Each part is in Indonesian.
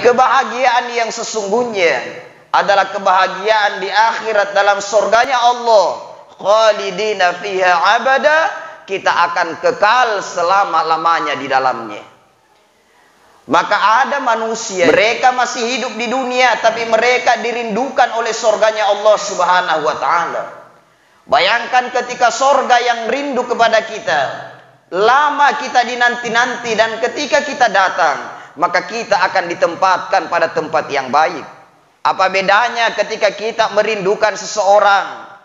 kebahagiaan yang sesungguhnya adalah kebahagiaan di akhirat dalam surganya Allah. Khalidina fiha abada, kita akan kekal selama-lamanya di dalamnya. Maka ada manusia, mereka masih hidup di dunia, tapi mereka dirindukan oleh surganya Allah Subhanahu wa ta'ala. Bayangkan ketika surga yang rindu kepada kita, lama kita dinanti-nanti, dan ketika kita datang, maka kita akan ditempatkan pada tempat yang baik. Apa bedanya ketika kita merindukan seseorang,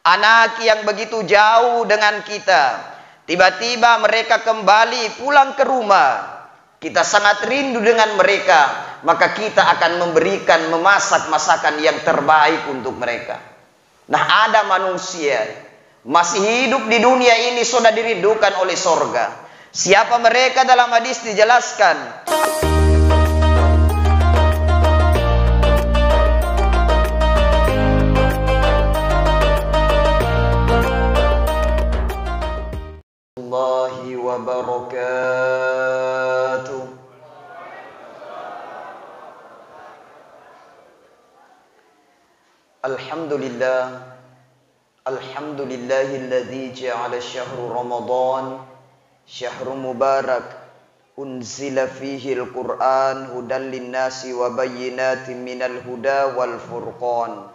anak yang begitu jauh dengan kita, tiba-tiba mereka kembali pulang ke rumah, kita sangat rindu dengan mereka, maka kita akan memasak masakan yang terbaik untuk mereka. Nah, ada manusia masih hidup di dunia ini sudah dirindukan oleh surga. Siapa mereka? Dalam hadis dijelaskan, Allahi wa barakatuh. Alhamdulillah, alhamdulillahilladzi ja'ala syahru Ramadan syahru mubarak unzila fihi al-Qur'an hudan linnasi wa bayyinatin minal huda wal furqan.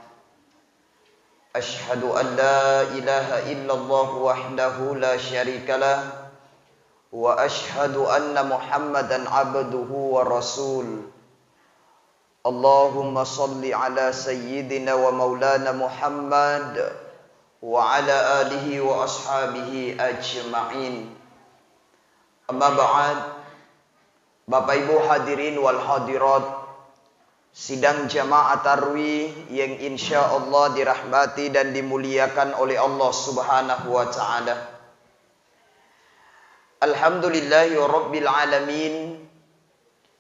Ashhadu an la ilaha illallah wahdahu la syarikalah wa ashhadu anna Muhammadan abduhu wa rasul. Allahumma salli ala sayyidina wa maulana Muhammad wa ala alihi wa ashabihi ajma'in. Amma ba'd. Bapak Ibu hadirin wal hadirat, sidang jamaah tarwih yang insya Allah dirahmati dan dimuliakan oleh Allah Subhanahu wa ta'ala. Alhamdulillahi rabbil alamin.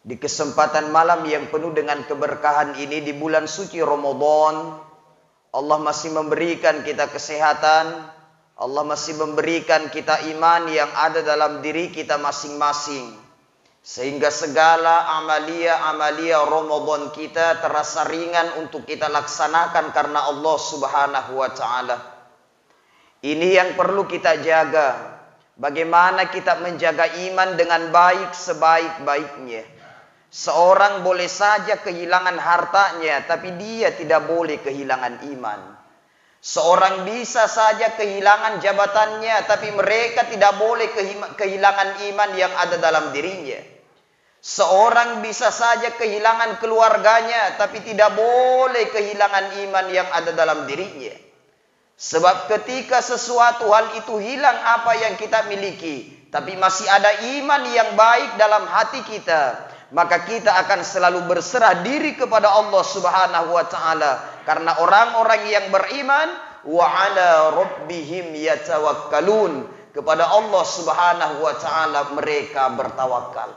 Di kesempatan malam yang penuh dengan keberkahan ini di bulan suci Ramadan, Allah masih memberikan kita kesehatan, Allah masih memberikan kita iman yang ada dalam diri kita masing-masing, sehingga segala amalia Ramadan kita terasa ringan untuk kita laksanakan karena Allah Subhanahu wa ta'ala. Ini yang perlu kita jaga. Bagaimana kita menjaga iman dengan baik sebaik-baiknya. Seorang boleh saja kehilangan hartanya, tapi dia tidak boleh kehilangan iman. Seorang bisa saja kehilangan jabatannya, tapi mereka tidak boleh kehilangan iman yang ada dalam dirinya. Seorang bisa saja kehilangan keluarganya, tapi tidak boleh kehilangan iman yang ada dalam dirinya. Sebab ketika sesuatu hal itu hilang apa yang kita miliki, tapi masih ada iman yang baik dalam hati kita, maka kita akan selalu berserah diri kepada Allah Subhanahu wa ta'ala. Karena orang-orang yang beriman, wa ala rabbihim yatawakkalun, kepada Allah Subhanahu wa ta'ala mereka bertawakal.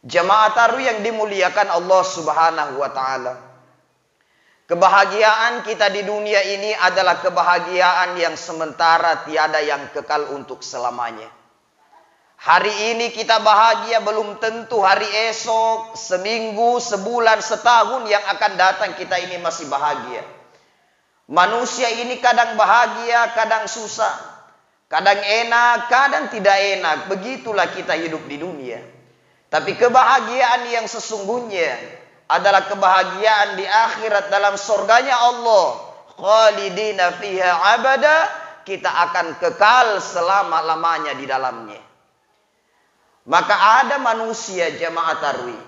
Jamaah taruh yang dimuliakan Allah Subhanahu wa ta'ala, kebahagiaan kita di dunia ini adalah kebahagiaan yang sementara, tiada yang kekal untuk selamanya. Hari ini kita bahagia, belum tentu hari esok, seminggu, sebulan, setahun yang akan datang kita ini masih bahagia. Manusia ini kadang bahagia, kadang susah, kadang enak, kadang tidak enak. Begitulah kita hidup di dunia. Tapi kebahagiaan yang sesungguhnya adalah kebahagiaan di akhirat dalam surganya Allah. Khalidina fiha abada, kita akan kekal selama-lamanya di dalamnya. Maka ada manusia jamaah tarwih,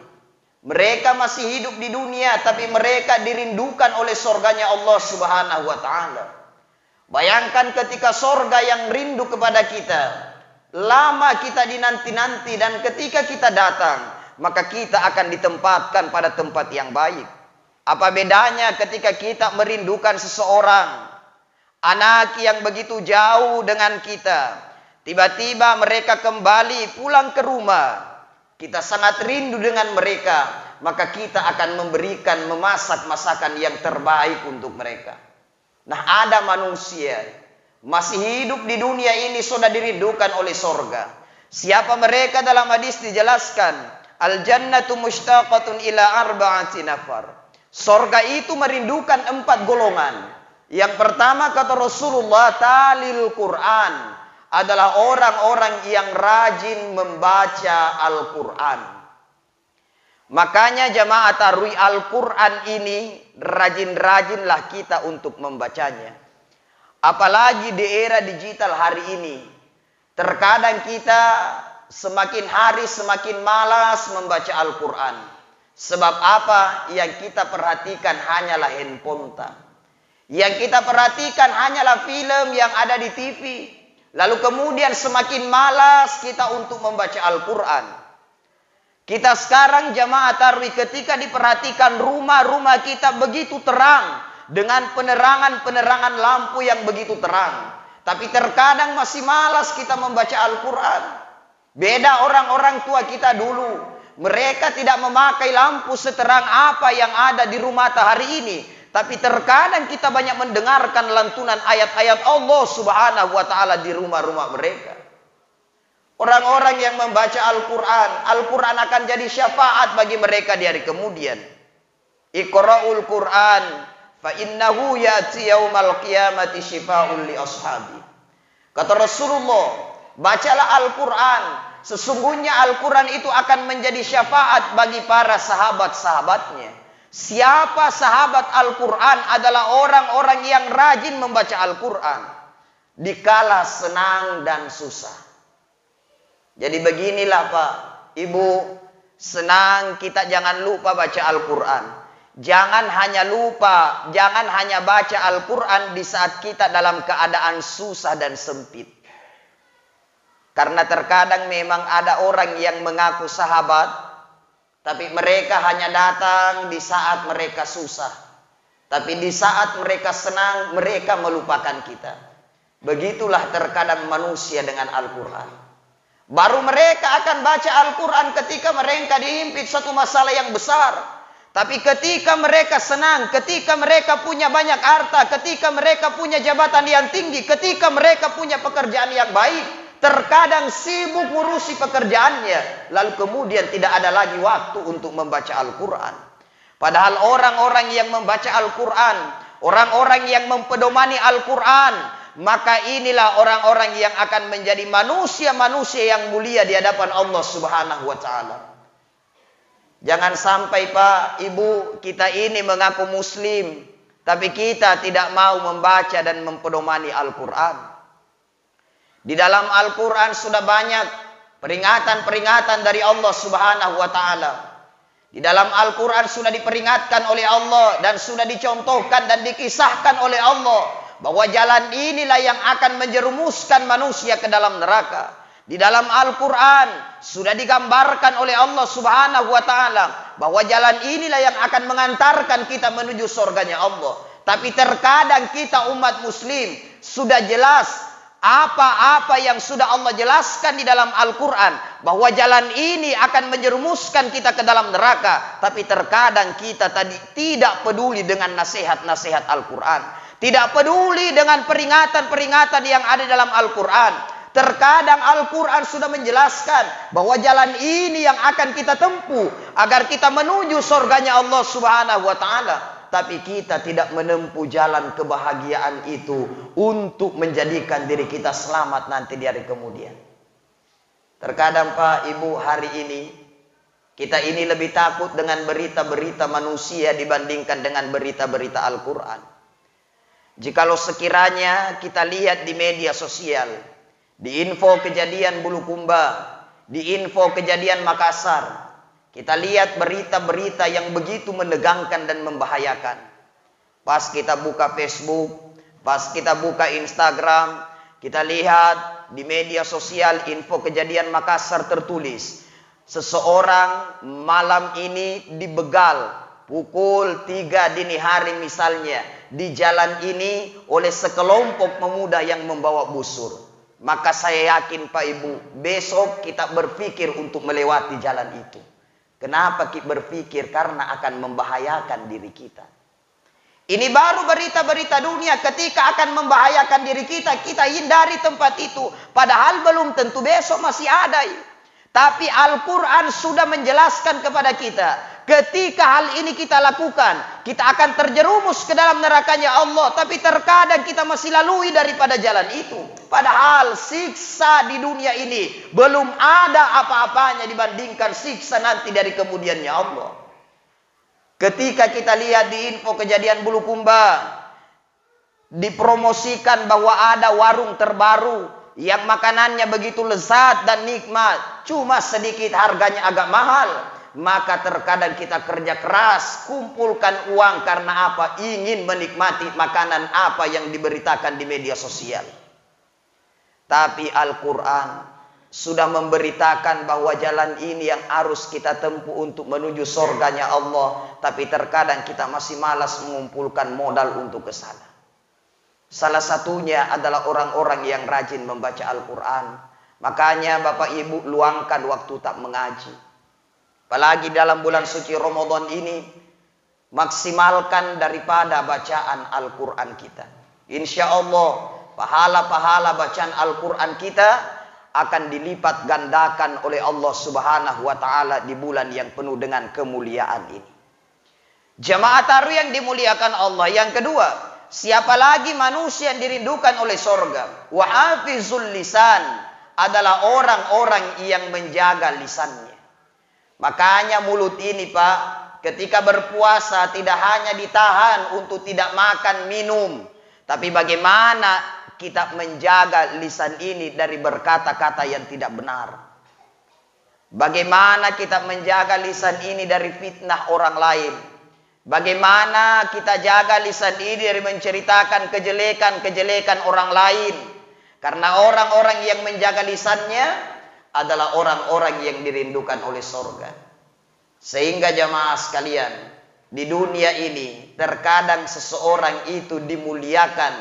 mereka masih hidup di dunia, tapi mereka dirindukan oleh surganya Allah Subhanahu wa ta'ala. Bayangkan ketika surga yang rindu kepada kita, lama kita dinanti-nanti, dan ketika kita datang, maka kita akan ditempatkan pada tempat yang baik. Apa bedanya ketika kita merindukan seseorang, anak yang begitu jauh dengan kita, tiba-tiba mereka kembali pulang ke rumah, kita sangat rindu dengan mereka, maka kita akan memasak masakan yang terbaik untuk mereka. Nah, ada manusia masih hidup di dunia ini sudah dirindukan oleh surga. Siapa mereka? Dalam hadis dijelaskan, Al jannatu mushtaqatun ila arba'ati nafar. Sorga itu merindukan 4 golongan. Yang pertama kata Rasulullah, talil Quran, adalah orang-orang yang rajin membaca Al-Quran. Makanya jamaah tarwi Al-Quran ini rajin-rajinlah kita untuk membacanya. Apalagi di era digital hari ini. Terkadang kita semakin hari semakin malas membaca Al-Quran. Sebab apa? Yang kita perhatikan hanyalah handphone. Yang kita perhatikan hanyalah film yang ada di TV. Lalu kemudian semakin malas kita untuk membaca Al-Quran. Kita sekarang jamaah tarwi ketika diperhatikan rumah-rumah kita begitu terang. Dengan penerangan-penerangan lampu yang begitu terang. Tapi terkadang masih malas kita membaca Al-Quran. Beda orang-orang tua kita dulu. Mereka tidak memakai lampu seterang apa yang ada di rumah hari ini. Tapi terkadang kita banyak mendengarkan lantunan ayat-ayat Allah subhanahu wa ta'ala di rumah-rumah mereka. Orang-orang yang membaca Al-Quran, Al-Quran akan jadi syafaat bagi mereka di hari kemudian. Iqra'ul Quran, fa innahu ya'ti yaumal qiyamati syifa'un li ashabi. Kata Rasulullah, bacalah Al-Quran. Sesungguhnya Al-Quran itu akan menjadi syafaat bagi para sahabat-sahabatnya. Siapa sahabat Al-Quran adalah orang-orang yang rajin membaca Al-Quran. Dikala senang dan susah. Jadi beginilah Pak, Ibu, senang kita jangan lupa baca Al-Quran. Jangan hanya baca Al-Quran di saat kita dalam keadaan susah dan sempit. Karena terkadang memang ada orang yang mengaku sahabat, tapi mereka hanya datang di saat mereka susah. Tapi di saat mereka senang, mereka melupakan kita. Begitulah terkadang manusia dengan Al-Quran. Baru mereka akan baca Al-Quran ketika mereka dihimpit satu masalah yang besar. Tapi ketika mereka senang, ketika mereka punya banyak harta, ketika mereka punya jabatan yang tinggi, ketika mereka punya pekerjaan yang baik, terkadang sibuk ngurusi pekerjaannya, lalu kemudian tidak ada lagi waktu untuk membaca Al-Quran. Padahal orang-orang yang membaca Al-Quran, orang-orang yang mempedomani Al-Quran, maka inilah orang-orang yang akan menjadi manusia-manusia yang mulia di hadapan Allah subhanahu wa ta'ala. Jangan sampai Pak, Ibu, kita ini mengaku muslim, tapi kita tidak mau membaca dan mempedomani Al-Quran. Di dalam Al-Quran sudah banyak peringatan-peringatan dari Allah subhanahu wa ta'ala. Di dalam Al-Quran sudah diperingatkan oleh Allah dan sudah dicontohkan dan dikisahkan oleh Allah bahwa jalan inilah yang akan menjerumuskan manusia ke dalam neraka. Di dalam Al-Quran sudah digambarkan oleh Allah subhanahu wa ta'ala bahwa jalan inilah yang akan mengantarkan kita menuju surganya Allah. Tapi terkadang kita umat muslim sudah jelas apa-apa yang sudah Allah jelaskan di dalam Al-Quran bahwa jalan ini akan menjerumuskan kita ke dalam neraka. Tapi terkadang kita tadi tidak peduli dengan nasihat-nasihat Al-Quran, tidak peduli dengan peringatan-peringatan yang ada dalam Al-Quran. Terkadang Al-Quran sudah menjelaskan bahwa jalan ini yang akan kita tempuh agar kita menuju surganya Allah subhanahu wa ta'ala. Tapi kita tidak menempuh jalan kebahagiaan itu untuk menjadikan diri kita selamat nanti di hari kemudian. Terkadang Pak, Ibu, hari ini kita ini lebih takut dengan berita-berita manusia dibandingkan dengan berita-berita Al-Quran. Jikalau sekiranya kita lihat di media sosial, di info kejadian Bulukumba, di info kejadian Makassar, kita lihat berita-berita yang begitu menegangkan dan membahayakan. Pas kita buka Facebook, pas kita buka Instagram, kita lihat di media sosial info kejadian Makassar tertulis, seseorang malam ini dibegal pukul 3 dini hari misalnya di jalan ini oleh sekelompok pemuda yang membawa busur. Maka saya yakin Pak Ibu, besok kita berpikir untuk melewati jalan itu. Kenapa kita berpikir? Karena akan membahayakan diri kita. Ini baru berita-berita dunia, ketika akan membahayakan diri kita, kita hindari tempat itu. Padahal belum tentu besok masih ada. Tapi Al-Quran sudah menjelaskan kepada kita, ketika hal ini kita lakukan, kita akan terjerumus ke dalam nerakanya Allah. Tapi terkadang kita masih lalui daripada jalan itu. Padahal siksa di dunia ini belum ada apa-apanya dibandingkan siksa nanti dari kemudiannya Allah. Ketika kita lihat di info kejadian Bulukumba, dipromosikan bahwa ada warung terbaru yang makanannya begitu lezat dan nikmat, cuma sedikit harganya agak mahal. Maka terkadang kita kerja keras, kumpulkan uang karena apa? Ingin menikmati makanan apa yang diberitakan di media sosial. Tapi Al-Quran sudah memberitakan bahwa jalan ini yang harus kita tempuh untuk menuju surganya Allah. Tapi terkadang kita masih malas mengumpulkan modal untuk ke sana. Salah satunya adalah orang-orang yang rajin membaca Al-Quran. Makanya Bapak Ibu luangkan waktu tak mengaji. Apalagi dalam bulan suci Ramadan ini, maksimalkan daripada bacaan Al-Quran kita. Insya Allah, pahala-pahala bacaan Al-Quran kita akan dilipat gandakan oleh Allah Subhanahu wa Ta'ala di bulan yang penuh dengan kemuliaan ini. Jamaah taruh yang dimuliakan Allah. Yang kedua, siapa lagi manusia yang dirindukan oleh sorga? Wa hafizul lisan adalah orang-orang yang menjaga lisannya. Makanya mulut ini Pak, ketika berpuasa tidak hanya ditahan untuk tidak makan minum, tapi bagaimana kita menjaga lisan ini dari berkata-kata yang tidak benar. Bagaimana kita menjaga lisan ini dari fitnah orang lain. Bagaimana kita jaga lisan ini dari menceritakan kejelekan-kejelekan orang lain. Karena orang-orang yang menjaga lisannya adalah orang-orang yang dirindukan oleh surga. Sehingga jamaah sekalian, di dunia ini terkadang seseorang itu dimuliakan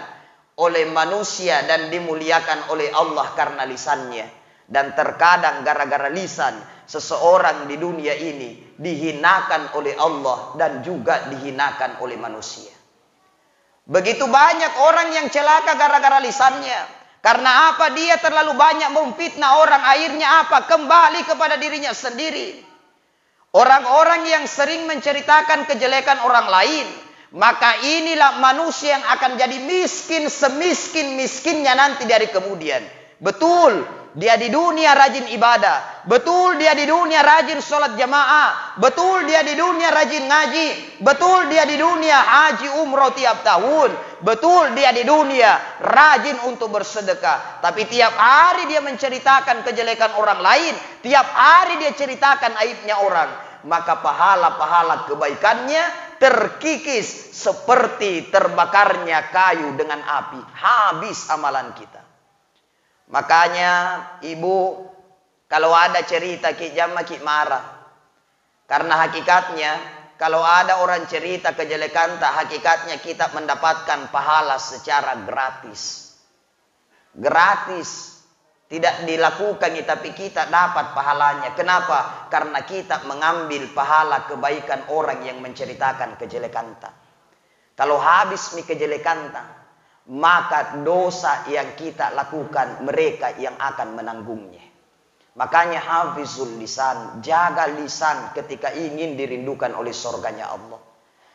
oleh manusia dan dimuliakan oleh Allah karena lisannya. Dan terkadang gara-gara lisan, seseorang di dunia ini dihinakan oleh Allah dan juga dihinakan oleh manusia. Begitu banyak orang yang celaka gara-gara lisannya. Karena apa? Dia terlalu banyak memfitnah orang. Akhirnya apa? Kembali kepada dirinya sendiri. Orang-orang yang sering menceritakan kejelekan orang lain, maka inilah manusia yang akan jadi miskin semiskin-miskinnya nanti dari kemudian. Betul, dia di dunia rajin ibadah. Betul, dia di dunia rajin sholat jamaah. Betul, dia di dunia rajin ngaji. Betul, dia di dunia haji umroh tiap tahun. Betul, dia di dunia rajin untuk bersedekah. Tapi tiap hari dia menceritakan kejelekan orang lain. Tiap hari dia ceritakan aibnya orang. Maka pahala-pahala kebaikannya terkikis seperti terbakarnya kayu dengan api. Habis amalan kita. Makanya ibu, kalau ada cerita Ki Jama Ki marah. Karena hakikatnya kalau ada orang cerita kejelekan tak, hakikatnya kita mendapatkan pahala secara gratis. Gratis. Tidak dilakukan tapi kita dapat pahalanya. Kenapa? Karena kita mengambil pahala kebaikan orang yang menceritakan kejelekan tak. Kalau habis kejelekan tak, maka dosa yang kita lakukan mereka yang akan menanggungnya. Makanya hafizul lisan, jaga lisan ketika ingin dirindukan oleh surganya Allah.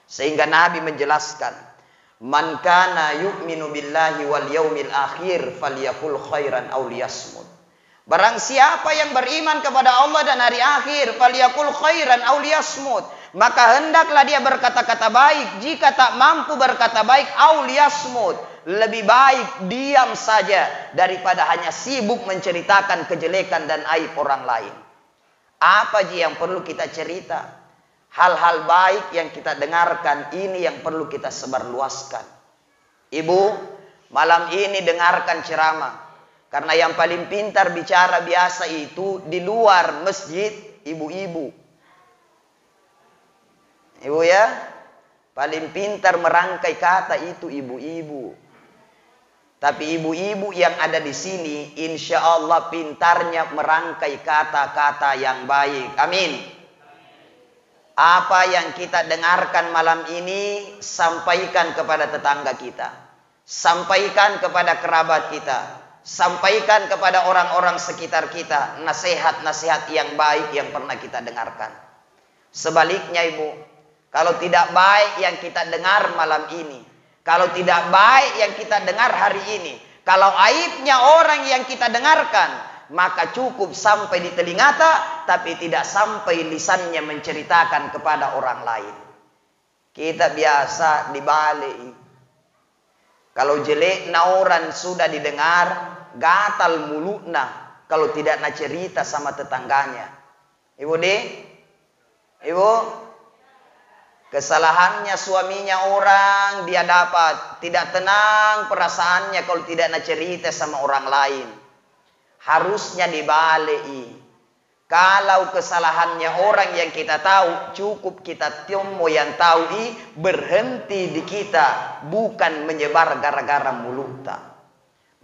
Sehingga Nabi menjelaskan, man kana yu'minu billahi wal yaumil akhir falyakul khairan aw liyasmut. Barang siapa yang beriman kepada Allah dan hari akhir, falyakul khairan aw liyasmut, maka hendaklah dia berkata-kata baik. Jika tak mampu berkata baik, aw liyasmut, lebih baik diam saja daripada hanya sibuk menceritakan kejelekan dan aib orang lain. Apa yang perlu kita cerita? Hal-hal baik yang kita dengarkan ini yang perlu kita sebarluaskan. Ibu, malam ini dengarkan ceramah. Karena yang paling pintar bicara biasa itu di luar masjid, ibu-ibu. Ibu ya, paling pintar merangkai kata itu ibu-ibu. Tapi ibu-ibu yang ada di sini, insya Allah pintarnya merangkai kata-kata yang baik. Amin. Apa yang kita dengarkan malam ini, sampaikan kepada tetangga kita. Sampaikan kepada kerabat kita. Sampaikan kepada orang-orang sekitar kita nasihat-nasihat yang baik yang pernah kita dengarkan. Sebaliknya Ibu, kalau tidak baik yang kita dengar malam ini, kalau tidak baik yang kita dengar hari ini, kalau aibnya orang yang kita dengarkan, maka cukup sampai di telinga tapi tidak sampai lisannya menceritakan kepada orang lain. Kita biasa dibalik. Kalau jelek na orang sudah didengar, gatal mulutna kalau tidak na cerita sama tetangganya. Ibu deh, Ibu, kesalahannya suaminya orang dia dapat, tidak tenang perasaannya kalau tidak na cerita sama orang lain. Harusnya dibalik. Kalau kesalahannya orang yang kita tahu, cukup kita temu yang tahu berhenti di kita, bukan menyebar gara-gara mulutnya.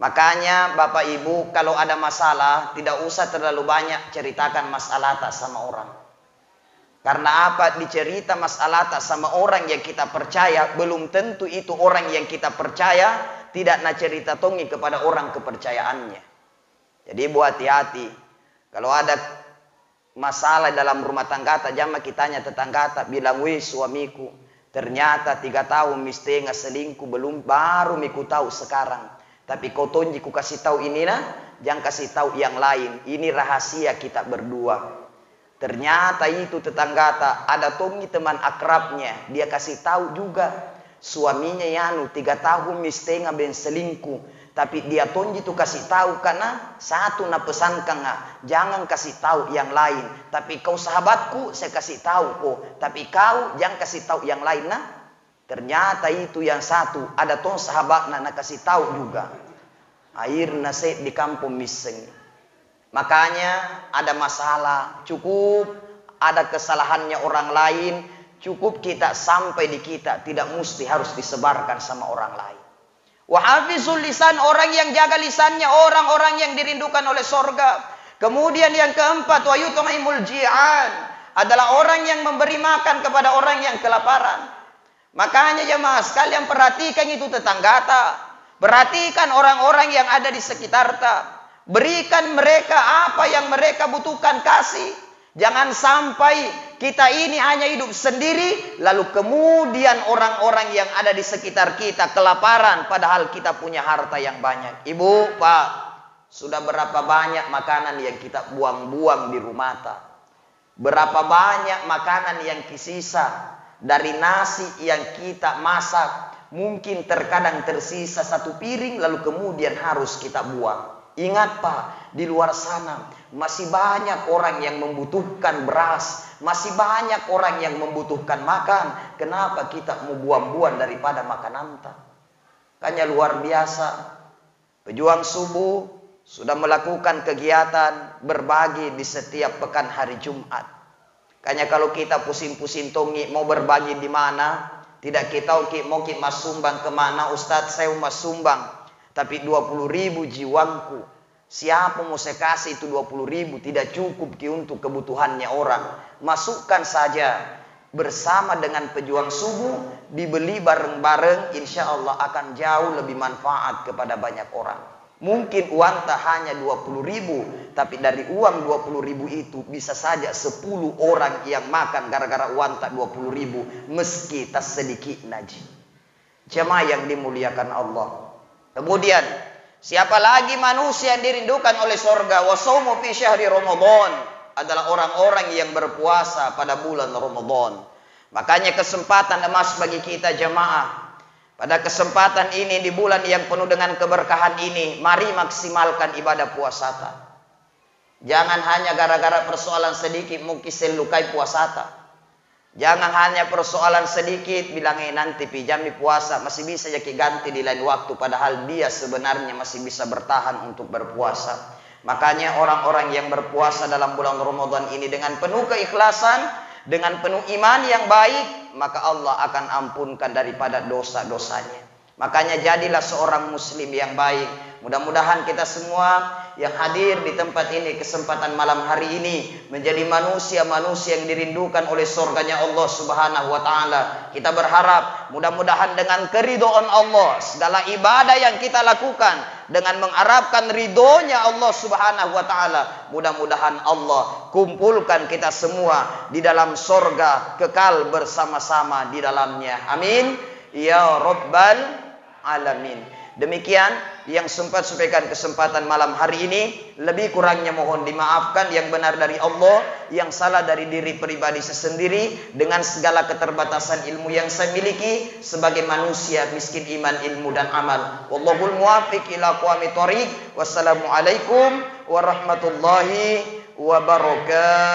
Makanya Bapak Ibu, kalau ada masalah, tidak usah terlalu banyak ceritakan masalah tak sama orang. Karena apa? Dicerita masalah tak sama orang yang kita percaya, belum tentu itu orang yang kita percaya tidak nak cerita tongi kepada orang kepercayaannya. Jadi buat hati-hati. Kalau ada masalah dalam rumah tangga, jangan kitanya tetangga bilang, wih suamiku, ternyata 3 tahun mesti selingkuh, baru miku tahu sekarang. Tapi kau tonji ku kasih tahu ini nah, jangan kasih tahu yang lain. Ini rahasia kita berdua. Ternyata itu tetangga ada tongi teman akrabnya, dia kasih tahu juga suaminya yanu 3 tahun mesti selingkuh. Tapi dia tonji itu kasih tahu karena satu na pesankan jangan kasih tahu yang lain. Tapi kau sahabatku saya kasih tahu kok. Tapi kau jangan kasih tahu yang lain nah. Ternyata itu yang satu ada tong sahabat na kasih tahu juga. Akhirnya saya di kampung miseng. Makanya ada masalah cukup ada kesalahannya orang lain, cukup kita sampai di kita, tidak mesti harus disebarkan sama orang lain. Wa hafizul lisan, orang yang jaga lisannya orang-orang yang dirindukan oleh sorga. Kemudian yang keempat, wa yut'imul ji'an, adalah orang yang memberi makan kepada orang yang kelaparan. Makanya jemaah sekalian perhatikan itu tetangga perhatikan orang-orang yang ada di sekitar berikan mereka apa yang mereka butuhkan, kasih. Jangan sampai kita ini hanya hidup sendiri, lalu kemudian orang-orang yang ada di sekitar kita kelaparan, padahal kita punya harta yang banyak. Ibu, Pak, sudah berapa banyak makanan yang kita buang-buang di rumah Berapa banyak makanan yang tersisa dari nasi yang kita masak. Mungkin terkadang tersisa 1 piring, lalu kemudian harus kita buang. Ingat Pak, di luar sana masih banyak orang yang membutuhkan beras, masih banyak orang yang membutuhkan makan. Kenapa kita mau buang-buang daripada makanan Kayaknya luar biasa. Pejuang subuh sudah melakukan kegiatan berbagi di setiap pekan hari Jumat. Kayaknya kalau kita pusing-pusing tongi mau berbagi di mana, tidak kita mau mas sumbang kemana, Ustadz saya mas sumbang. Tapi 20.000 jiwaku. Siapa mau saya kasih itu 20.000 tidak cukup untuk kebutuhannya orang. Masukkan saja bersama dengan pejuang subuh, dibeli bareng-bareng, insya Allah akan jauh lebih manfaat kepada banyak orang. Mungkin uang tak hanya 20.000, tapi dari uang 20.000 itu bisa saja 10 orang yang makan gara-gara uang tak 20.000, meski tak sedikit naji. Jemaah yang dimuliakan Allah. Kemudian siapa lagi manusia yang dirindukan oleh surga? Wasaumu fi syahri Ramadan, adalah orang-orang yang berpuasa pada bulan Ramadan. Makanya kesempatan emas bagi kita jemaah. Pada kesempatan ini di bulan yang penuh dengan keberkahan ini, mari maksimalkan ibadah puasa. Jangan hanya gara-gara persoalan sedikit mungkin selukai puasa. Jangan hanya persoalan sedikit bilang nanti pijami puasa masih bisa jadi ganti di lain waktu, padahal dia sebenarnya masih bisa bertahan untuk berpuasa. Makanya orang-orang yang berpuasa dalam bulan Ramadan ini dengan penuh keikhlasan, dengan penuh iman yang baik, maka Allah akan ampunkan daripada dosa-dosanya. Makanya jadilah seorang muslim yang baik. Mudah-mudahan kita semua yang hadir di tempat ini kesempatan malam hari ini menjadi manusia-manusia yang dirindukan oleh surganya Allah Subhanahu wa taala. Kita berharap mudah-mudahan dengan keridhaan Allah segala ibadah yang kita lakukan dengan mengharapkan ridhonya Allah Subhanahu wa taala. Mudah-mudahan Allah kumpulkan kita semua di dalam sorga kekal bersama-sama di dalamnya. Amin ya rabbal alamin. Demikian yang sempat sampaikan kesempatan malam hari ini. Lebih kurangnya mohon dimaafkan. Yang benar dari Allah, yang salah dari diri pribadi sesendiri, dengan segala keterbatasan ilmu yang saya miliki sebagai manusia miskin iman, ilmu dan amal. Wallahul muwaffiq ila aqwamit thoriq. Wassalamualaikum warahmatullahi wabarakatuh.